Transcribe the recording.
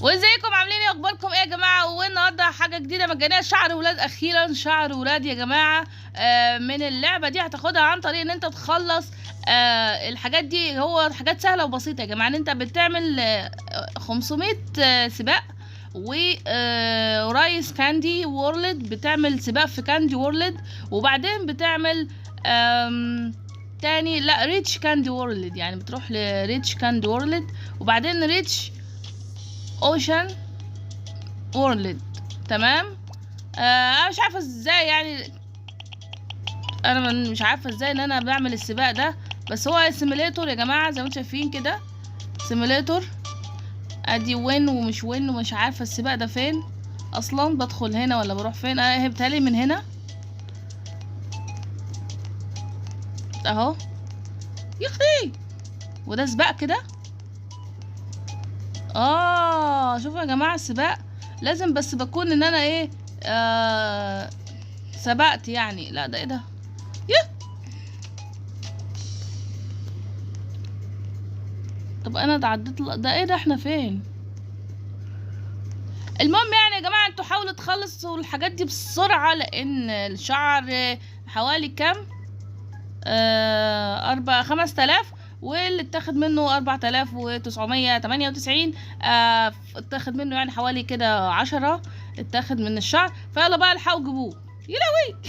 وازيكم عاملين ايه؟ اخباركم ايه يا جماعه؟ والنهارده حاجه جديده مجانيه، شعر ولاد. اخيرا شعر ولاد يا جماعه. من اللعبه دي هتاخدها عن طريق ان انت تخلص الحاجات دي. هو حاجات سهله وبسيطه يا جماعه، ان انت بتعمل 500 سباق. ورايس كاندي وورلد، بتعمل سباق في كاندي وورلد، وبعدين بتعمل تاني لا ريتش كاندي وورلد، يعني بتروح لريتش كاندي وورلد وبعدين ريتش اوشن وورلد. تمام. انا مش عارفه ازاي، يعني انا مش عارفه ازاي ان انا بعمل السباق ده، بس هو سيميليتور يا جماعه زي ما انتم شايفين كده. سيميليتور ادي وين ومش وين، ومش عارفه السباق ده فين اصلا. بدخل هنا ولا بروح فين؟ انا هبتالي من هنا اهو يخي. وده سباق كده. شوفوا يا جماعه السباق لازم بس بكون ان انا ايه سبقت يعني. لا ده ايه ده؟ طب انا اتعديت. ده ايه ده؟ احنا فين؟ المهم يعني يا جماعه انتوا حاولوا تخلصوا الحاجات دي بسرعه، لان الشعر حوالي كام؟ 5000، واللي اتاخد منه 4998. اتاخد منه يعني حوالي كده 10 اتاخد من الشعر. فيلا بقى الحقوا جيبوه. يلوي